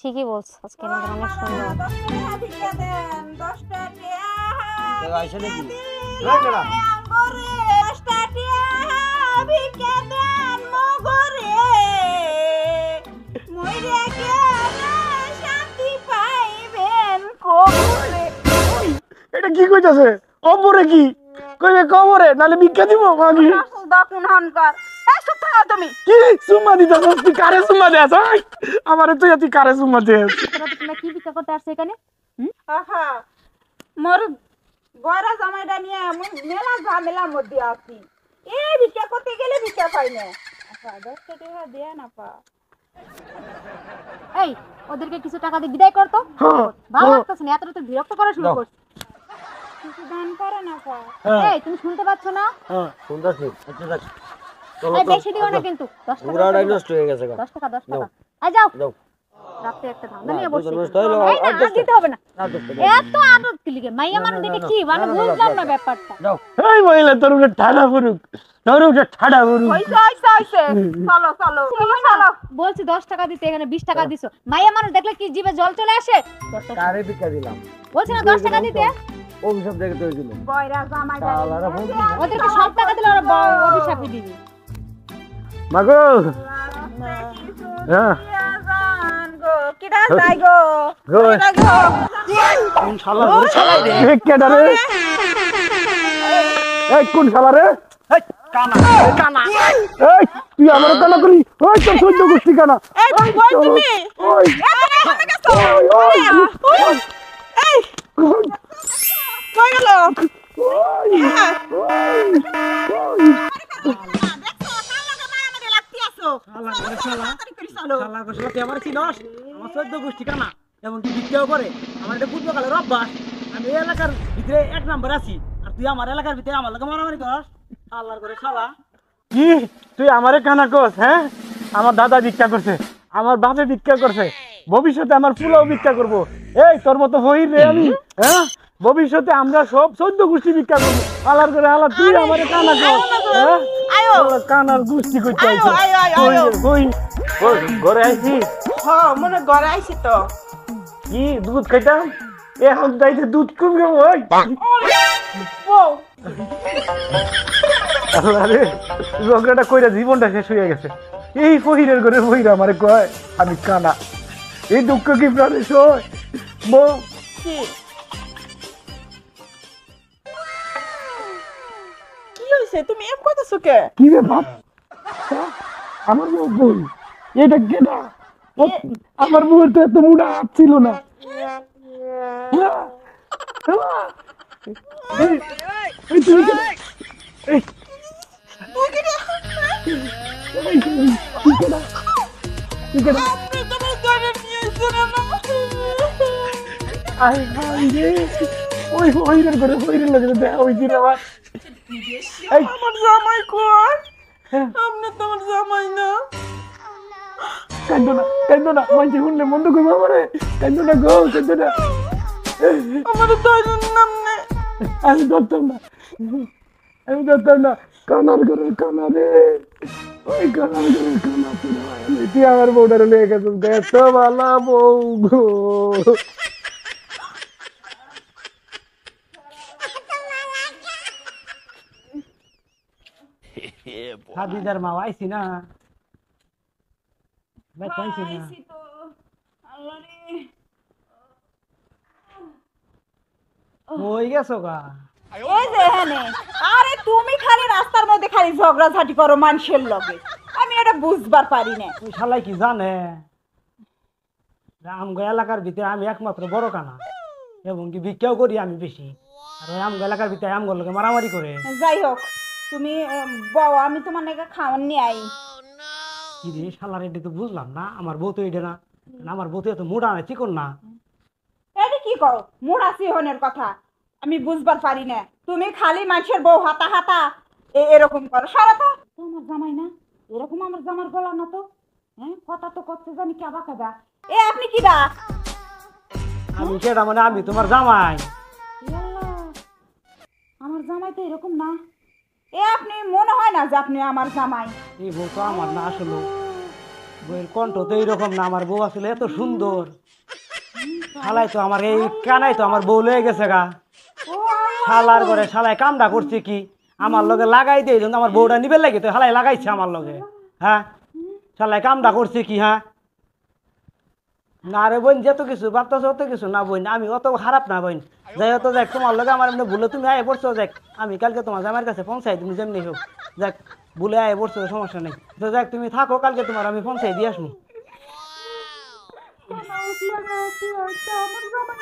ঠিকই বলছো, আজকে আমাদের অনেক সুন্দর। 10 টাকা ভিক্ষা দেন, 10 টাকা আইসা নাকি? আঙ্গরে 10 টাকা ভিক্ষা দেন মগরে মইরা গেলে শান্তি পাইবেন কবরে। এটা কি কইতাছে? কবরে কি কইবে? কবরে নালে ভিক্ষা দিব মাগি। দাকুন হনকার এই সুতা তুমি কি সুমা দিতাছস? তুই কারে সুমা দেছ? আমারে তুই এত কারে সুমা দেছ? তোমরা কি ভিক্ষা করতে আসছো এখানে? আহা মোর গয়রা জামাইটা নিয়ে আমি মেলা ঝামেলার মধ্যে আছি। এই ভিক্ষা করতে গেলে ভিক্ষা পাই না। আচ্ছা 10 টাকা দেয়া না পা। এই ওদেরকে কিছু টাকা দিয়ে বিদায় করতো। হ্যাঁ, ভালো হ্যাঁ। লাগতেছে না, এত রাতে বিরক্ত করা শুরু দাও। করছে। কিছু দান করে না পা। এই তুমি শুনতে পাচ্ছ না? হ্যাঁ শুনতাছি। আচ্ছা যাক। চলো এই তো। বেশি দিও না কিন্তু। 10 টাকা পুরাটাই নষ্ট হয়ে গেছে গা। 10 টাকা 10 যাও। টাকা। এই যাও। যাও। রাতে একটা ধান্দা না, নিয়ে বসে। দুজন নষ্ট হইলো, এই না, আর আর দিতে হবে না। না দোস্ত, এত আদর দিলিকে মাইয়া না, মানুষ না, দেখে না, কি না, মানে না, না, বুঝলাম যাও, না যাও। ব্যাপারটা। যাও। এই মহিলা তোর উপরে ঠাডা পড়ুক, তোর উপরে ঠাডা পড়ুক। হইছে হইছে হইছে চলো চলো চলো। বলছি 10 টাকা দিতে, এখানে 20 টাকা দিছো। মাইয়া মানুষ দেখলে কি জিভে জল চলে আসে? কারে ভিক্ষা দিলাম? বলছি না 10 টাকা দিতে। অভিশাপ দেখে তো হয়েছিল। গয়রা জামাইটা শালারা ফোন দিছে। ওদেরকে সব টাকা দিলে ওরা অভিশাপই দিবি। মাগো হ্যাঁ জান গো কিডা যাই গো গো। কিডা গো কোন শালা রে? শালা রে কেডা রে? এই কোন শালা রে? এই কানা, কানা। এই তুই আমার কানা করি? ওই তোর সহ্য গোষ্ঠী কানা। এই কই তুমি ওই এখানে গেছো ওই ওই এই কই গেল আমার 14 গোষ্ঠী কানা এবং তুই ভিক্ষাও করে। আমার এটা পূর্বকালের অভ্যাস। আমি এই এলাকার ভিতরে 1 নাম্বার আছি, আর তুই আমার এলাকার ভিতরে আমার লগে মারামারি করস। আল্লাহর করে শালা। কি তুই আমারে কানা কস? হ্যাঁ, আমার দাদা ভিক্ষা করছে, আমার বাপে ভিক্ষা করছে, ভবিষ্যতে আমার ফুলাও ভিক্ষা করব। এই তোর মতো হই রে আমি? হ্যাঁ, ভবিষ্যতে আমরা সব 14 গোষ্ঠী ভিক্ষা করবো। আলার করে আলা তুই আমারে কানা কস? হ্যাঁ, আয়ো কানার গোষ্ঠী করতে আয়ো, আয়ো, আয়ো, আয়ো। কই ঘরে আইছি হ্যাঁ মনে ঘরে আইছি তো কি দুধ খাইতাম, এখন যাইতে দুধ কমবে। ওই বউ আরে ঝগড়াটা কইরা জীবনটা শেষ হয়ে গেছে। এই ফহিরের ঘরে ফহির আমারে কয় আমি কানা। এই দুঃখ কি প্রাণে সয়? বউ কি কি হইছে তুমি এম কইতাছো কে কি রে বাপ? আমার বউ বই এটা কেনা? আমার বউয়ের তো এত মুড়া হাত ছিল না। এই, এই তুমি কেনা? এই, এই, কি কেনা? কি কেনা? তোমার ঘরে নিয়ে এসো না আই হাই রে, ওই ফহিরের ঘরে ফহিরের লাগে দেখা হয়েছিল আমার। এই আমার জামাই কই হ্যাঁ, আপনি তোমার জামাই না কান্দো না, কান্দো না, মাঝে শুনলে মন্দ করবো আমারে। কান্দো না গো, কান্দো না। আমার দইলেন নামনে আমি ধরতাম না, আমি ধরতাম না। কানার ঘরের কানা রে, ওই কানার ঘরের কানা তুই আমার বউটারে লেগে গেছিস। এত ভালো বউ গো। হাবিদার মা আইছি না, আইছি না। তো আল্লাহ রে কই গেছো গা? এই যে এখানে আরে তুমি খালি রাস্তার মধ্যে খালি ঝগড়াঝাটি করো মানুষের লগে আমি এটা বুঝবার পারি না ওই শালাই কি জানে আমগো এলাকার ভিতরে আমি একমাত্র বড় কানা এবং কি ভিক্ষাও করি আমি বেশি। আর ওই আমগো এলাকার ভিতরে আমগোর লোকে মারামারি করে। যাই হোক তুমি বউ আমি তোমার নাকি খাওয়ান নিয়ে আই কি রে শালার, এটা তো বুঝলাম না। আমার বউ তো এটা না, আমার বউ তো এত মোটা না, চিকন না। এটা কি করো মুড়া সিহনের কথা আমি বুঝবার পারি না তুমি খালি মানুষের বউ হাতা হাতা এরকম করো সারা তো তোমার জামাই না এরকম আমার জামার গলা না তো হ্যাঁ কথা তো করতে জানি কাবা কাবা এ আপনি কি দা আমি সেটা মানে আমি তোমার জামাই। আমার জামাই তো এরকম না এ আপনি মনে হয় না যে আপনি আমার জামাই এই বউ তো আমার না আসলে। বউয়ের কণ্ঠ তো এইরকম না, আমার বউ আসলে এত সুন্দর। শালাই তো আমার এই কানাই তো আমার বউ লয়ে গেছে গা। শালার ঘরে শালাই কামটা করছে কি, আমার লগে লাগাই দিয়ে জন্য আমার বউটা নিবে লাগে তো শালাই লাগাইছে আমার লগে। হ্যাঁ, শালাই কামটা করছে কি? হ্যাঁ না রে বোন, যত কিছু ভাবতেছো অত কিছু না বোন, আমি অত খারাপ না বোন। যাই অত যাক, তোমার লগে আমার এমনি ভুলে তুমি আয় পড়ছো, যাক আমি কালকে তোমার জামাইয়ের কাছে পৌঁছাই, তুমি যেমনি হোক যাক ভুলে আয় পড়ছো, সমস্যা নেই। তো যাক তুমি থাকো, কালকে তোমার আমি পৌঁছাই দিয়ে আসবো। আমার জামাই